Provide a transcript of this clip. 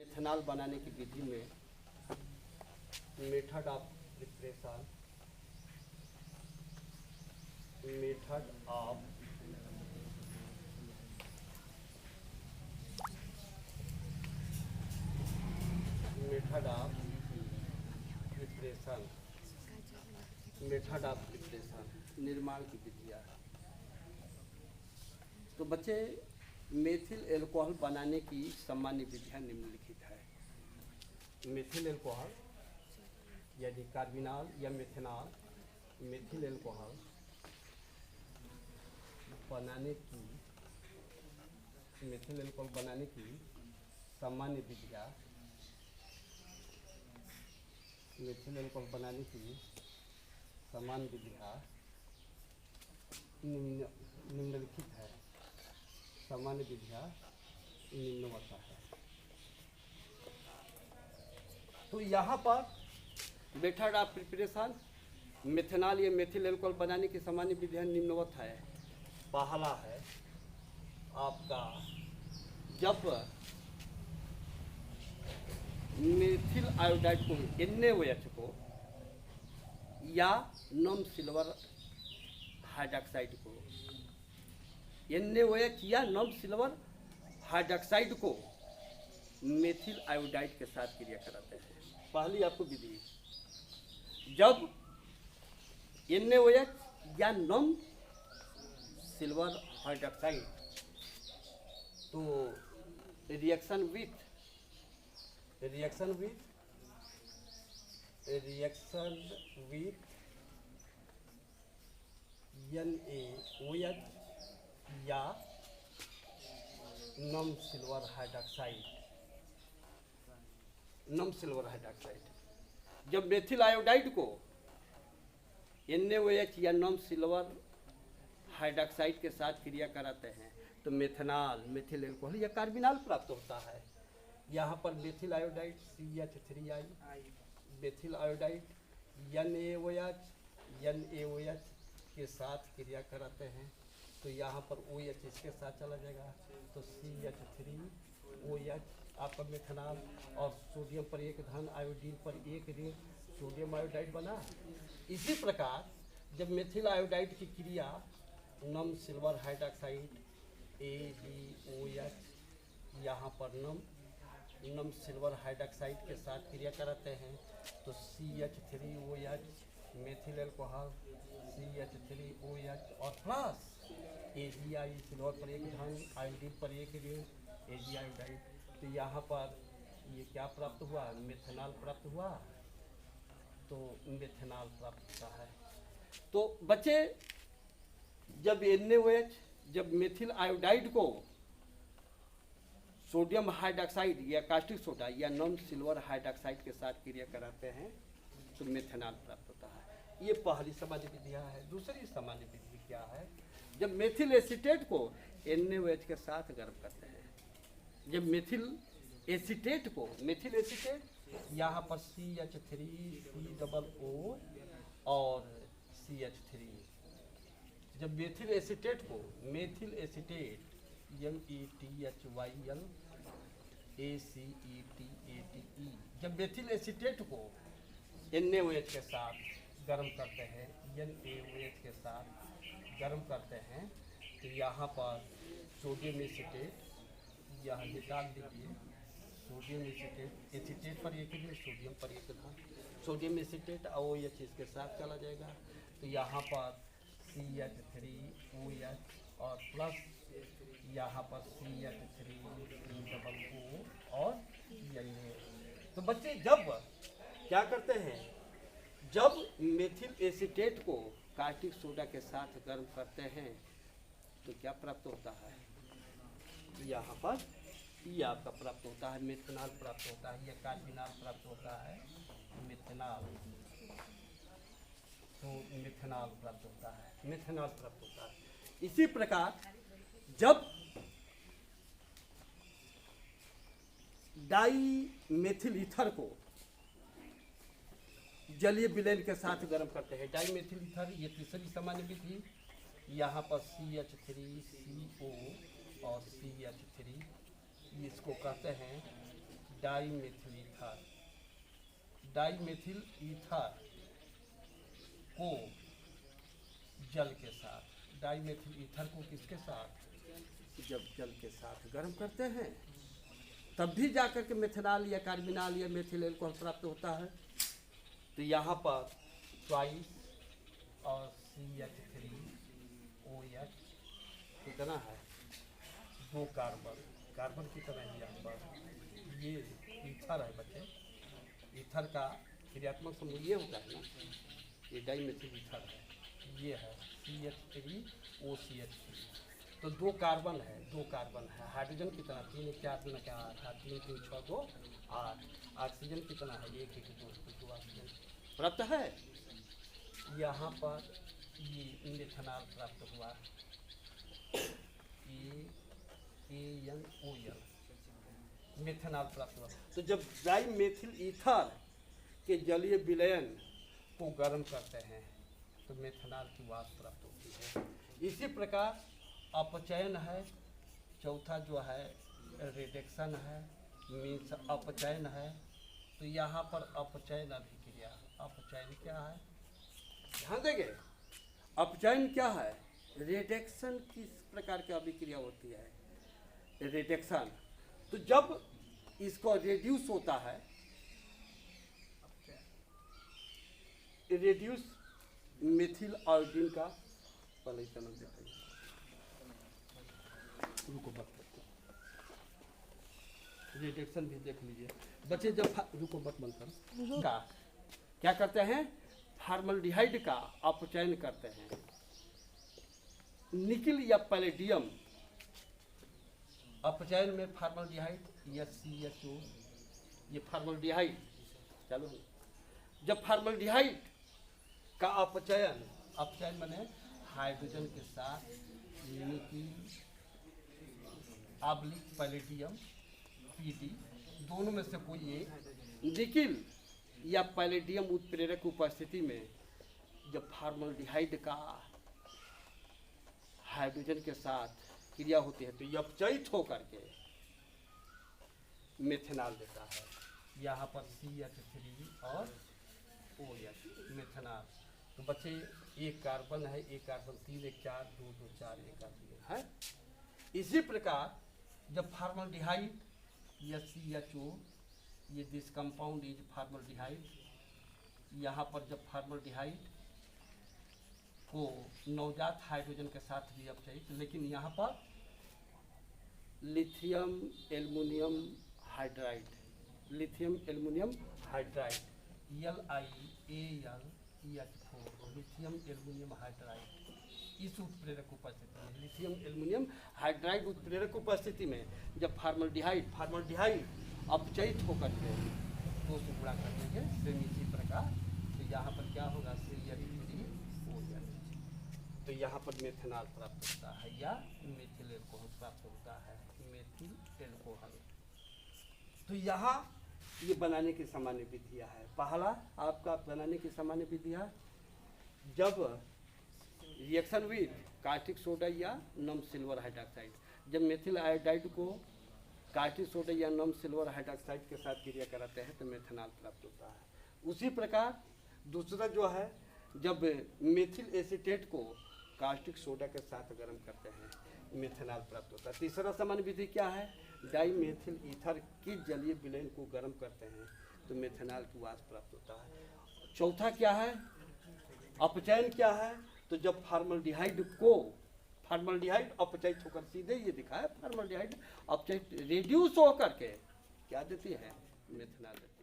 Methanol बनाने की विधि में method of preparation method of preparation निर्माण की विधियाँ। तो बच्चे मेथिल एल्कोहल बनाने की सामान्य विधियाँ निम्नलिखित है। मेथिल एल्कोहल यानी कार्बिनॉल या मेथनॉल मेथिल एल्कोहल बनाने की सामान्य विधियाँ निम्नलिखित है। सामान्य विधियाँ निम्नवत है। तो यहाँ पर मेथड ऑफ प्रिपरेशन मेथनॉल या मेथिल एल्कोहल बनाने की सामान्य विधियाँ निम्नवत है। पहला है आपका, जब मेथिल आयोडाइड को NaOH को या नॉन सिल्वर हाइड्रॉक्साइड को NaOH या नॉन सिल्वर हाइड्रॉक्साइड को मेथिल आयोडाइड के साथ क्रिया कराते हैं। पहली आपको विधि, जब NaOH या नॉन सिल्वर हाइड्रॉक्साइड तो रिएक्शन विथ NaOH या नॉन सिल्वर हाइड्रॉक्साइड जब मेथिल आयोडाइड को NaOH या नॉन सिल्वर हाइड्रॉक्साइड के साथ क्रिया कराते हैं तो मेथनॉल, मेथिल एल्कोहल या कार्बिनॉल प्राप्त होता है। यहाँ पर methyl iodide CH3I, methyl iodide NaOH के साथ क्रिया कराते हैं तो यहाँ पर OH इसके साथ चला जाएगा तो CH3OH आपका मेथनॉल, और सोडियम पर एक धन, आयोडीन पर एक ऋण, सोडियम आयोडाइड बना। इसी प्रकार जब मेथिल आयोडाइड की क्रिया नॉन सिल्वर हाइड्रॉक्साइड AgOH यहाँ पर नॉन सिल्वर हाइड्रॉक्साइड के साथ क्रिया कराते हैं तो CH3OH मेथिल एल्कोहल CH3OH और प्लस AgI सिल्वर पर एक धन, आयोडीन पर एक ऋण, Ag आयोडाइड। तो यहाँ पर ये क्या प्राप्त हुआ? मेथनॉल प्राप्त हुआ। तो मेथनॉल प्राप्त होता है। तो बच्चे जब NaOH जब मेथिल आयोडाइड को सोडियम हाइड्रॉक्साइड या कास्टिक सोडा या नॉन सिल्वर हाइड्रॉक्साइड के साथ क्रिया कराते हैं तो मेथनॉल प्राप्त होता है। ये पहली सामान्य विधियाँ है। दूसरी सामान्य विधि क्या है? जब मेथिल एसीटेट को NaOH के साथ गर्म करते हैं, जब मेथिल एसीटेट यहाँ पर CH3COO और CH3, जब मेथिल एसीटेट METHYL ACETATE जब मेथिल एसीटेट को NaOH के साथ गर्म करते हैं, NaOH के साथ गर्म करते हैं तो यहाँ पर सोडियम एसीटेट, यहाँ निकाल दीजिए, सोडियम एसीटेट पर एक ऋण, सोडियम पर एक धन, सोडियम एसीटेट OH इसके साथ चला जाएगा तो यहाँ पर CH3OH और प्लस यहाँ पर CH3COO और Na। तो बच्चे जब क्या करते हैं, जब मेथिल एसीटेट को कास्टिक सोडा के साथ गर्म करते हैं तो क्या प्राप्त होता है? यहाँ पर ये आपका प्राप्त होता है, मेथनॉल प्राप्त होता है, या कार्बिनॉल प्राप्त होता है, मेथनॉल। तो मेथनॉल प्राप्त होता है। इसी प्रकार जब डाई मेथिल ईथर को जलीय विलयन के साथ गर्म करते हैं, डाई मेथिल ईथर, ये तीसरी सामान्य विधि। यहाँ पर CH3CO और CH3 इसको कहते हैं डाईमेथिल ईथर, डाईमेथिल ईथर को जल के साथ, डाईमेथिल ईथर को किसके साथ, जब जल के साथ गर्म करते हैं तब भी जाकर के मेथनॉल या कार्बिनॉल या मेथिल एल्कोहल प्राप्त होता है। तो यहाँ पर ट्वाइस और CH3OH कितना है, 2 कार्बन, कार्बन कितना है यहाँ पर, ये ईथर है बच्चे, ईथर का क्रियात्मक समूह ये होता है ना, ये डाईमेथिल ईथर है, ये है CH3OCH3। तो 2 कार्बन है, 2 कार्बन है, हाइड्रोजन कितना 3 4 दिन का 8, 3 3 6 2 8, ऑक्सीजन कितना है 1 1 2 ऑक्सीजन प्राप्त है। यहाँ पर ये मेथनॉल प्राप्त हुआ, ANOL मेथनॉल प्राप्त हुआ। तो जब डाईमेथिल ईथर के जलीय विलयन को गर्म करते हैं तो मेथनॉल की वाष्प प्राप्त होती है। इसी प्रकार अपचयन है, चौथा जो है रिडक्शन है, मीन्स अपचयन है। तो यहाँ पर अपचयन अभिक्रिया, अपचयन क्या है, ध्यान देंगे, अपचयन क्या है, रिडक्शन किस प्रकार की अभिक्रिया होती है, रिडक्शन। तो जब इसको रिड्यूस होता है, रिड्यूस मेथिल आयोडीन का, पहले इतना देखिए, रुको मत, रिडक्शन भी देख लीजिए बच्चे। जब रुको मत बंद करो, का क्या करते हैं, फॉर्मल्डिहाइड का अपचयन करते हैं, निकिल या पैलेडियम, अपचयन में फॉर्मल्डिहाइड या CHO, ये फॉर्मल्डिहाइड, चलो जब फॉर्मल्डिहाइड का अपचयन, अपचयन माने हाइड्रोजन के साथ निकिल आब्लिक पैलेडियम PD, दोनों में से कोई एक निकिल या पैलेडियम उत्प्रेरक उपस्थिति में जब फॉर्मल्डिहाइड का हाइड्रोजन के साथ क्रिया होती है तो यह अपचयित होकर के मेथनॉल देता है। यहाँ पर CH3 और OH मेथनॉल। तो बच्चे एक कार्बन है, एक कार्बन 3 1 4 2 2 4 1 है। इसी प्रकार जब फॉर्मल्डिहाइड या CHO, ये दिस कंपाउंड इज फॉर्मल्डिहाइड, यहाँ पर जब फॉर्मल्डिहाइड को नवजात हाइड्रोजन के साथ भी अपचयित, लेकिन यहाँ पर lithium aluminium hydride, lithium aluminium hydride LiAlEH4, lithium aluminium hydride, इस उत्प्रेरक उपस्थिति में, लिथियम एल्युमिनियम हाइड्राइड उत्प्रेरक उपस्थिति में जब फॉर्मल्डिहाइड अपचयित होकर के 2 से गुणा कर देंगे, सेम इसी प्रकार। तो यहाँ पर क्या होगा, CH3OH, तो यहाँ पर मेथनॉल प्राप्त होता है या मेथिल एल्कोहल प्राप्त होता है, मेथिल एल्कोहल। तो यहाँ ये बनाने की सामान्य विधियाँ है। पहला आपका बनाने की सामान्य विधियाँ, जब रिएक्शन विद कास्टिक सोडा या नम सिल्वर हाइड्रोक्साइड, जब मेथिल आयोडाइड को कास्टिक सोडा या नम सिल्वर हाइड्रोक्साइड के साथ क्रिया कराते हैं तो मेथनॉल प्राप्त होता है। उसी प्रकार दूसरा जो है, जब मेथिल एसीटेट को कास्टिक सोडा के साथ गर्म करते हैं मेथनॉल प्राप्त होता है। तीसरा सामान्य विधि क्या है, डाईमेथिल ईथर की जलीय विलयन को गर्म करते हैं तो मेथनॉल की वाष्प प्राप्त होता है। चौथा क्या है, अपचयन क्या है, तो जब फॉर्मल्डिहाइड अपचयित होकर, सीधे ये दिखा है, फॉर्मल्डिहाइड अपचयित रिड्यूस होकर के क्या देती है, मेथनॉल देती है।